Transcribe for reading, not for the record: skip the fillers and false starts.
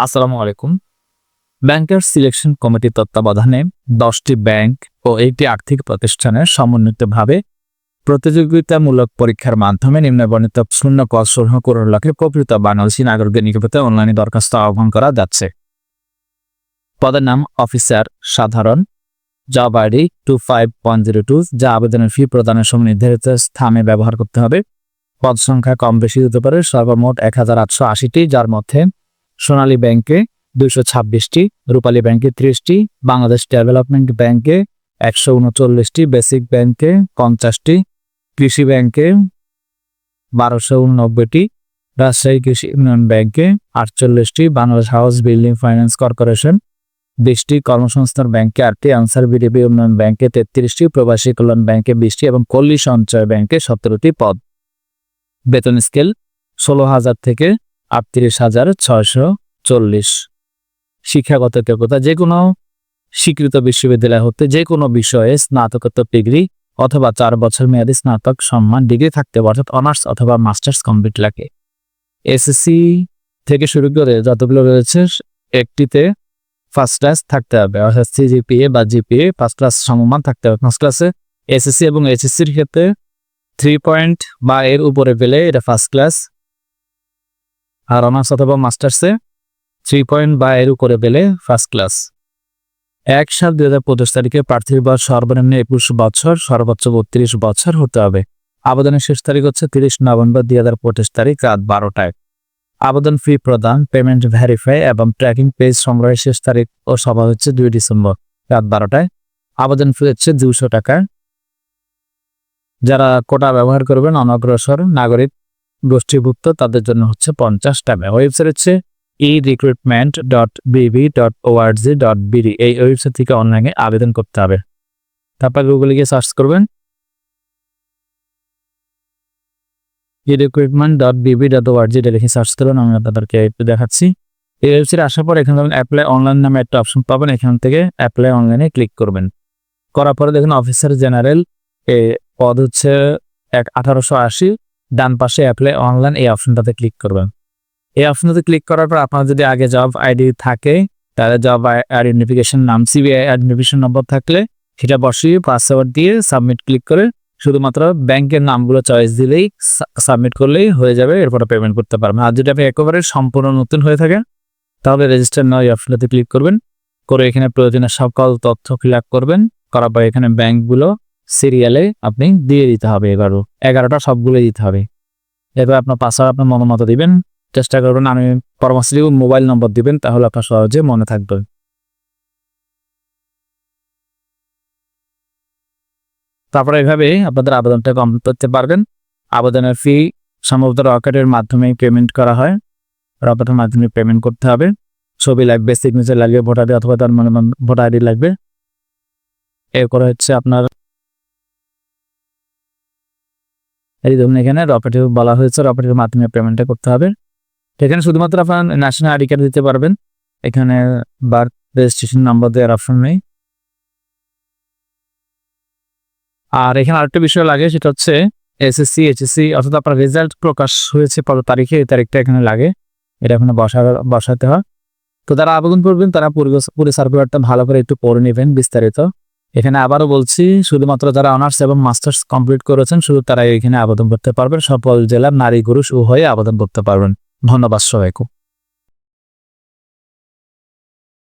আসসালামু আলাইকুম। ব্যাংকার সিলেকশন কমিটির তত্ত্বাবধানে 10টি ব্যাংক ও 1টি আর্থিক প্রতিষ্ঠানের সমন্বিতভাবে প্রতিযোগিতামূলক পরীক্ষার মাধ্যমে নিম্নবর্ণিত শূন্য পদসমূহ পূরণের লক্ষ্যে প্রকৃত বাংলাদেশি নাগরিকদের নিকটে অনলাইনে দরখাস্ত আহ্বান করা যাচ্ছে। পদের নাম অফিসার সাধারণ, জব আইডি 25.02, যা আবেদনের ফি প্রদানের সময় নির্ধারিত স্থানে ব্যবহার করতে হবে। পদ সংখ্যা কম বেশি হতে পারে। সর্বমোট 1880টি, যার মধ্যে সোনালী ব্যাংকে 226টি, রূপালী ব্যাংকে 30টি, বাংলাদেশ ডেভেলপমেন্ট ব্যাংকে 139টি, বেসিক ব্যাংকে 50টি, কৃষি ব্যাংকে 1289টি, রাজশাহী কৃষি ইউনিয়ন ব্যাংকে 48টি, Bangladesh house building finance corporation 20টি, কর্মসংস্থান ব্যাংকে 8টি, আনসার বিডিপি উন্নয়ন ব্যাংকে 33টি, প্রবাসী কল্যাণ ব্যাংকে 20টি এবং পল্লী সঞ্চয় ব্যাংকে 17টি পদ। বেতন স্কেল 16,000 থেকে 38,640। শিক্ষাগত যোগ্যতা যে কোনো স্বীকৃত বিশ্ববিদ্যালয় হতে যে কোনো বিষয়ে স্নাতকোত্তর ডিগ্রি অথবা 4 বছর মেয়াদী স্নাতক সম্মান ডিগ্রি থাকতে হবে, অর্থাৎ অনার্স অথবা মাস্টার্স কমপ্লিট লাগে। এসএসসি থেকে শুরু করে যতগুলো রয়েছে একটিতে ফার্স্ট ক্লাস থাকতে হবে, অর্থাৎ সিজিপিএ বা জিপিএ ফার্স্ট ক্লাস সমমান থাকতে হবে। ফার্স্ট ক্লাসে এসএসসি এবং এইচএসসির ক্ষেত্রে 3 পয়েন্ট বা এর উপরে পেলে এটা ফার্স্ট ক্লাস, আর অনার্স অথবা মাস্টার্সে 3 পয়েন্ট বা এর উপরে পেলে ফার্স্ট ক্লাস। 1/7/2025 তারিখে প্রার্থীর বয়স সর্বনিম্ন 21 বছর, সর্বোচ্চ 32 বছর হতে হবে। আবেদনের শেষ তারিখ হচ্ছে 30 নভেম্বর 2025 তারিখ রাত 12টায়। আবেদন ফি প্রদান, পেমেন্ট ভেরিফাই এবং ট্র্যাকিং পেজ সংগ্রহের শেষ তারিখ ও সভা হচ্ছে 2 ডিসেম্বর রাত 12টায়। আবেদন ফি হচ্ছে 200 টাকা। যারা কোটা ব্যবহার করবেন অনগ্রসর নাগরিক গোষ্ঠীভুক্ত তাদের জন্য হচ্ছে 50 টাকা। ওয়েবসাইট হচ্ছে erecruitment.bb.org.bd। এই ওয়েবসাইট থেকে অনলাইনে আবেদন করতে হবে। তারপর গুগলে গিয়ে সার্চ করবেন erecruitment.bb.org লিখে সার্চ করুন। আমি আপনাদেরকে একটু দেখাচ্ছি। এই ওয়েবসাইটে আসার পর এখানে অ্যাপ্লাই অনলাইন নামে একটা অপশন পাবেন, এখান থেকে অ্যাপ্লাই অনলাইনে ক্লিক করবেন। করার পরে দেখুন অফিসার জেনারেল পদ হচ্ছে 1880, ডান পাশে অ্যাপ্লাই অনলাইন এই অপশনটাতে ক্লিক করবেন। এই অপশনটাতে ক্লিক করার পর আপনার যদি আগে জব আইডি থাকে তাহলে জব আইডেন্টিফিকেশন নাম, সিবিআই আইডেন্টিফিকেশন নম্বর থাকলে সেটা বসিয়ে পাসওয়ার্ড দিয়ে সাবমিট ক্লিক করে শুধুমাত্র ব্যাংকের নামগুলো চয়েস দিলেই সাবমিট করলেই হয়ে যাবে। এরপরে পেমেন্ট করতে পারবেন। আর যদি আপনি একেবারে সম্পূর্ণ নতুন হয়ে থাকে তাহলে রেজিস্টার নাও এই অপশনটাতে ক্লিক করবেন, করে এখানে প্রয়োজনীয় সকল তথ্য ফিল আপ করবেন। করার পর এখানে ব্যাংকগুলো সিরিয়ালে আপনি দিয়ে দিতে হবে, 11টা সবগুলো দিতে হবে। এবার আপনার পাসওয়ার্ড আপনার মতো দিবেন। চেষ্টা করবেন, আমি পরামর্শ দিব মোবাইল নম্বর দিবেন, তাহলে আপনার সহজে মনে থাকবে। তারপরে এভাবে আপনাদের আবেদনটা কমপ্লিট করতে পারবেন। আবেদনের ফি সম্ভবত রকেটের মাধ্যমে পেমেন্ট করা হয়, রকেটের মাধ্যমে পেমেন্ট করতে হবে। ছবি লাগবে, সিগনেচার লাগবে, ভোটার আইডি অথবা তার ভোটার আইডি লাগবে। এরপরে হচ্ছে আপনার এই ধরুন এখানে রকেটে বলা হয়েছে রকেটের মাধ্যমে পেমেন্টটা করতে হবে। এখানে শুধুমাত্র আপনার ন্যাশনাল আইডি কার্ড দিতে পারবেন, এখানে বার্থ রেজিস্ট্রেশন নাম্বার দেওয়ার অপশন নেই। আর এখানে আরেকটা বিষয় লাগে, সেটা হচ্ছে এসএসসি এইচএসসি অর্থাৎ আপনার রেজাল্ট প্রকাশ হয়েছে কত তারিখে, এই তারিখটা এখানে লাগে, এটা এখানে বসাতে হয়। তো যারা আবেদন করবেন তারা পুরো সার্কুলারটা ভালো করে একটু পড়ে নেবেন বিস্তারিত। এখানে আবারও বলছি, শুধুমাত্র যারা অনার্স এবং মাস্টার্স কমপ্লিট করেছেন শুধু তারাই এখানে আবেদন করতে পারবেন। সকল জেলার নারী পুরুষ উভয়ে আবেদন করতে পারবেন। ধন্যবাদ সবাইকে।